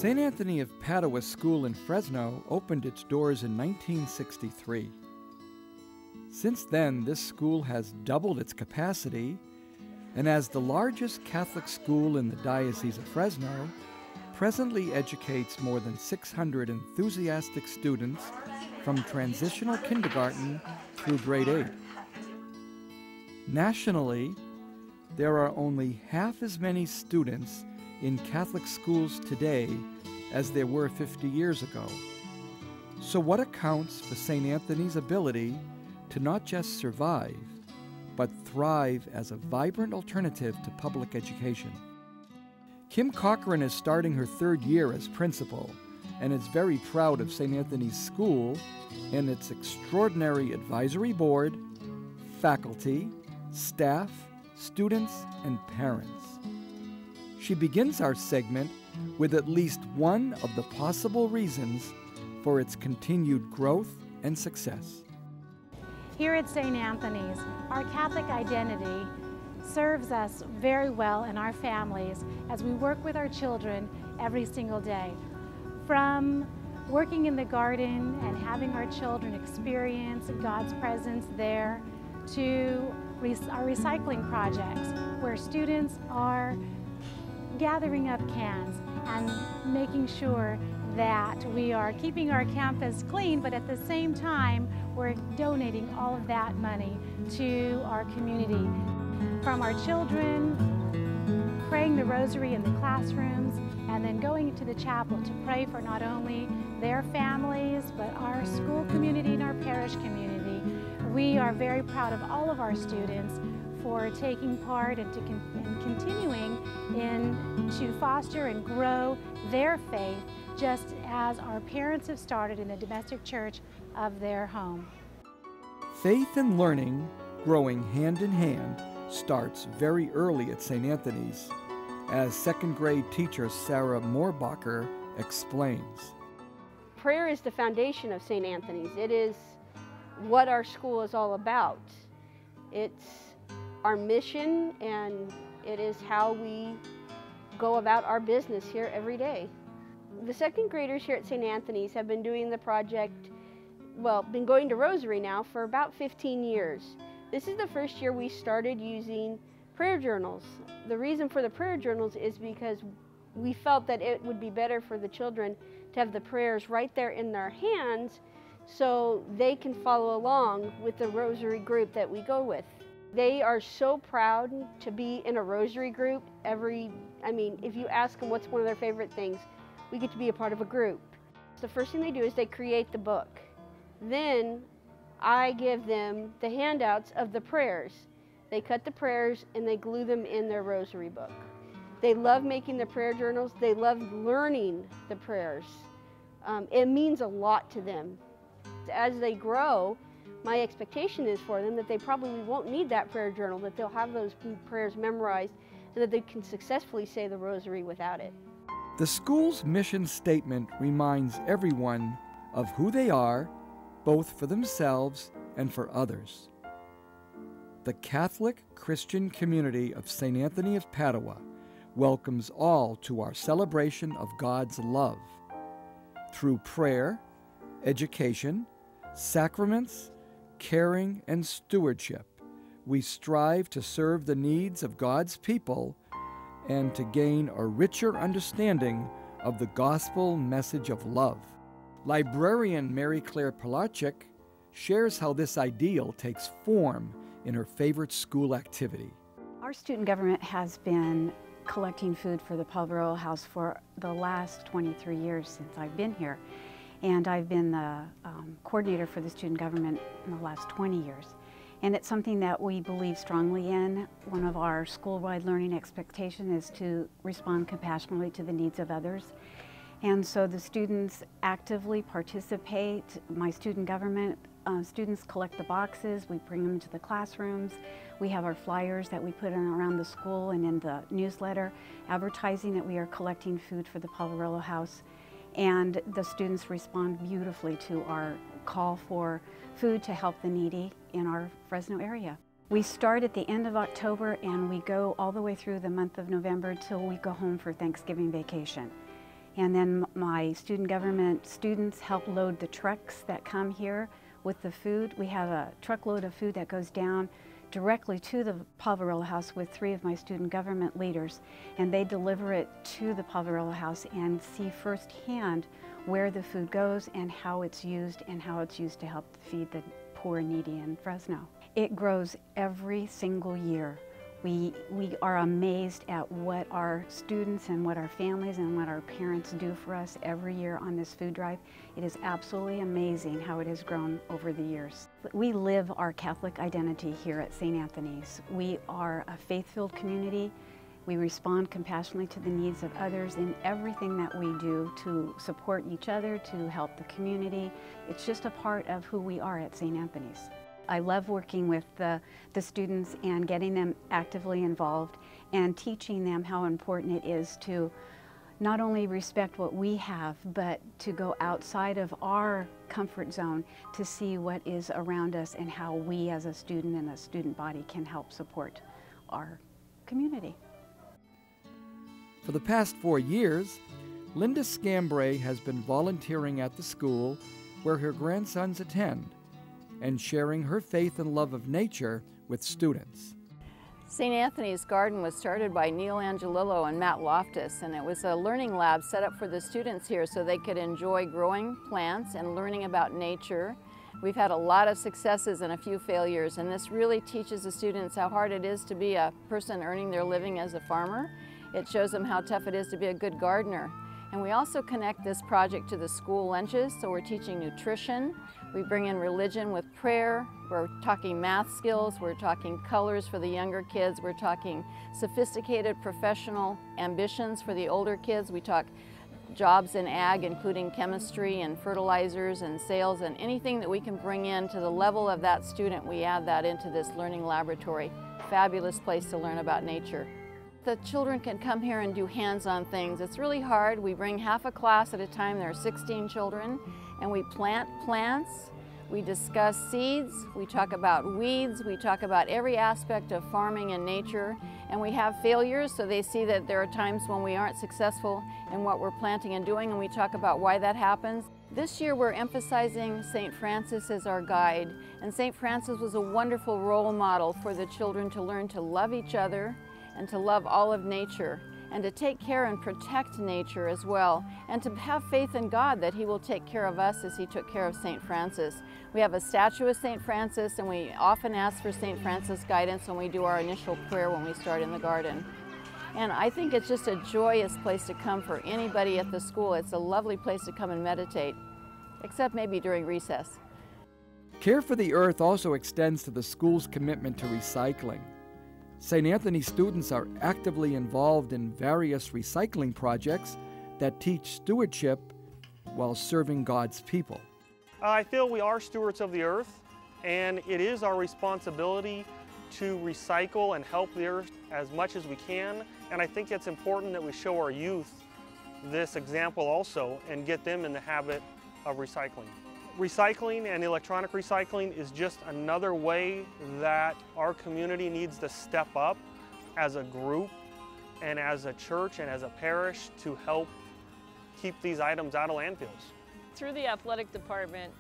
St. Anthony of Padua School in Fresno opened its doors in 1963. Since then, this school has doubled its capacity, and as the largest Catholic school in the Diocese of Fresno, presently educates more than 600 enthusiastic students from transitional kindergarten through grade 8. Nationally, there are only half as many students in Catholic schools today as there were 50 years ago. So what accounts for St. Anthony's ability to not just survive, but thrive as a vibrant alternative to public education? Kim Cochran is starting her third year as principal and is very proud of St. Anthony's School and its extraordinary advisory board, faculty, staff, students, and parents. She begins our segment with at least one of the possible reasons for its continued growth and success. Here at St. Anthony's, our Catholic identity serves us very well in our families as we work with our children every single day. From working in the garden and having our children experience God's presence there, to our recycling projects where students are gathering up cans and making sure that we are keeping our campus clean, but at the same time we're donating all of that money to our community. From our children praying the rosary in the classrooms and then going to the chapel to pray for not only their families but our school community and our parish community. We are very proud of all of our students for taking part and continuing to foster and grow their faith, just as our parents have started in the domestic church of their home. Faith and learning, growing hand in hand, starts very early at St. Anthony's, as second grade teacher Sarah Moorbacher explains. Prayer is the foundation of St. Anthony's. It is what our school is all about. It's our mission, and it is how we go about our business here every day. The second graders here at St. Anthony's have been doing the project, been going to Rosary now for about 15 years. This is the first year we started using prayer journals. The reason for the prayer journals is because we felt that it would be better for the children to have the prayers right there in their hands so they can follow along with the Rosary group that we go with. They are so proud to be in a Rosary group. If you ask them what's one of their favorite things, we get to be a part of a group. The first thing they do is they create the book. Then I give them the handouts of the prayers. They cut the prayers and they glue them in their Rosary book. They love making the prayer journals. They love learning the prayers. It means a lot to them. As they grow, my expectation is for them that they probably won't need that prayer journal, that they'll have those prayers memorized, and that they can successfully say the Rosary without it. The school's mission statement reminds everyone of who they are, both for themselves and for others. The Catholic Christian community of St. Anthony of Padua welcomes all to our celebration of God's love. Through prayer, education, sacraments, caring, and stewardship, we strive to serve the needs of God's people and to gain a richer understanding of the gospel message of love. Librarian Mary Claire Pilarczyk shares how this ideal takes form in her favorite school activity. Our student government has been collecting food for the Palvarolo House for the last 23 years since I've been here. And I've been the coordinator for the student government in the last 20 years. And it's something that we believe strongly in. One of our school-wide learning expectations is to respond compassionately to the needs of others. And so the students actively participate. My student government students collect the boxes, we bring them to the classrooms. We have our flyers that we put in around the school and in the newsletter advertising that we are collecting food for the Palvarolo House. And the students respond beautifully to our call for food to help the needy in our Fresno area. We start at the end of October and we go all the way through the month of November till we go home for Thanksgiving vacation. And then my student government students help load the trucks that come here with the food. We have a truckload of food that goes down directly to the Palvarello House with 3 of my student government leaders, and they deliver it to the Palvarello House and see firsthand where the food goes and how it's used to help feed the poor and needy in Fresno. It grows every single year. We are amazed at what our students and what our families and what our parents do for us every year on this food drive. It is absolutely amazing how it has grown over the years. We live our Catholic identity here at St. Anthony's. We are a faith-filled community. We respond compassionately to the needs of others in everything that we do to support each other, to help the community. It's just a part of who we are at St. Anthony's. I love working with the students and getting them actively involved and teaching them how important it is to not only respect what we have, but to go outside of our comfort zone to see what is around us and how we as a student and a student body can help support our community. For the past 4 years, Linda Scambray has been volunteering at the school where her grandsons attend and sharing her faith and love of nature with students. St. Anthony's Garden was started by Neil Angelillo and Matt Loftus, and it was a learning lab set up for the students here so they could enjoy growing plants and learning about nature. We've had a lot of successes and a few failures, and this really teaches the students how hard it is to be a person earning their living as a farmer. It shows them how tough it is to be a good gardener. And we also connect this project to the school lunches, so we're teaching nutrition. We bring in religion with prayer. We're talking math skills. We're talking colors for the younger kids. We're talking sophisticated professional ambitions for the older kids. We talk jobs in ag, including chemistry and fertilizers and sales, and anything that we can bring in to the level of that student, we add that into this learning laboratory. Fabulous place to learn about nature. The children can come here and do hands-on things. It's really hard. We bring half a class at a time. There are 16 children, and we plant plants. We discuss seeds. We talk about weeds. We talk about every aspect of farming and nature. And we have failures, so they see that there are times when we aren't successful in what we're planting and doing, and we talk about why that happens. This year we're emphasizing St. Francis as our guide, and St. Francis was a wonderful role model for the children to learn to love each other and to love all of nature, and to take care and protect nature as well, and to have faith in God that He will take care of us as He took care of St. Francis. We have a statue of St. Francis, and we often ask for St. Francis guidance when we do our initial prayer when we start in the garden. And I think it's just a joyous place to come for anybody at the school. It's a lovely place to come and meditate, except maybe during recess. Care for the Earth also extends to the school's commitment to recycling. St. Anthony students are actively involved in various recycling projects that teach stewardship while serving God's people. I feel we are stewards of the earth, and it is our responsibility to recycle and help the earth as much as we can. And I think it's important that we show our youth this example also and get them in the habit of recycling. Recycling and electronic recycling is just another way that our community needs to step up as a group and as a church and as a parish to help keep these items out of landfills. Through the athletic department,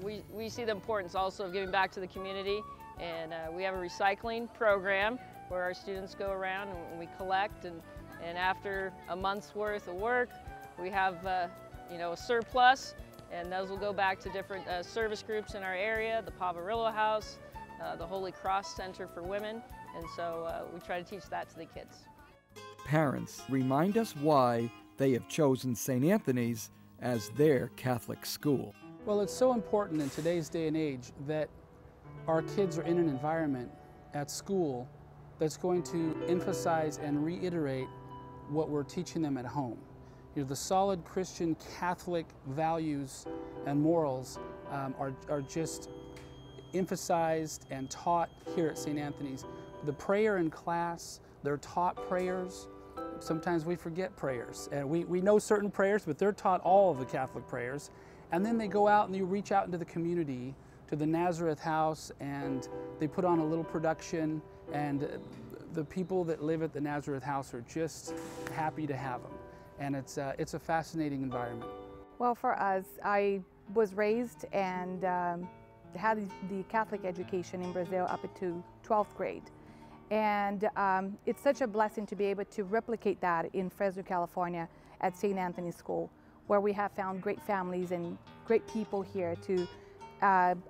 we see the importance also of giving back to the community, and we have a recycling program where our students go around and we collect, and after a month's worth of work, we have a surplus. And those will go back to different service groups in our area, the Palvarello House, the Holy Cross Center for Women, and so we try to teach that to the kids. Parents, remind us why they have chosen St. Anthony's as their Catholic school. Well, it's so important in today's day and age that our kids are in an environment at school that's going to emphasize and reiterate what we're teaching them at home. The solid Christian Catholic values and morals are just emphasized and taught here at St. Anthony's. The prayer in class, they're taught prayers. Sometimes we forget prayers, and we know certain prayers, but they're taught all of the Catholic prayers. And then they go out and you reach out into the community to the Nazareth House, and they put on a little production, and the people that live at the Nazareth House are just happy to have them. and it's a fascinating environment. Well, for us, I was raised and had the Catholic education in Brazil up to 12th grade. And it's such a blessing to be able to replicate that in Fresno, California at St. Anthony's School, where we have found great families and great people here to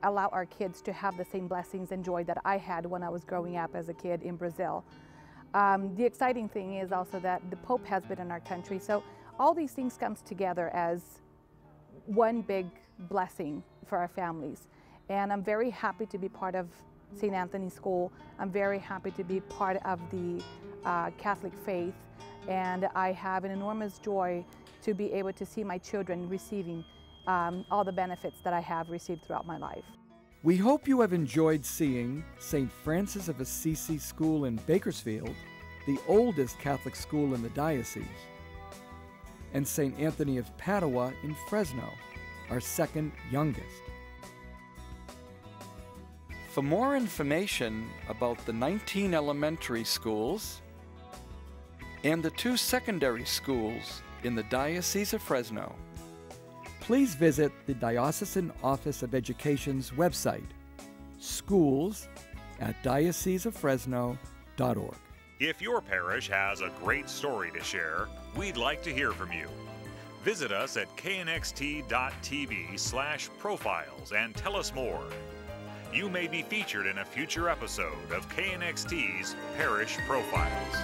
allow our kids to have the same blessings and joy that I had when I was growing up as a kid in Brazil. The exciting thing is also that the Pope has been in our country, so all these things comes together as one big blessing for our families. And I'm very happy to be part of St. Anthony's School. I'm very happy to be part of the Catholic faith, and I have an enormous joy to be able to see my children receiving all the benefits that I have received throughout my life. We hope you have enjoyed seeing St. Francis of Assisi School in Bakersfield, the oldest Catholic school in the diocese, and St. Anthony of Padua in Fresno, our second youngest. For more information about the 19 elementary schools and the 2 secondary schools in the Diocese of Fresno, please visit the Diocesan Office of Education's website, schools@dioceseoffresno.org. If your parish has a great story to share, we'd like to hear from you. Visit us at knxt.tv/profiles and tell us more. You may be featured in a future episode of KNXT's Parish Profiles.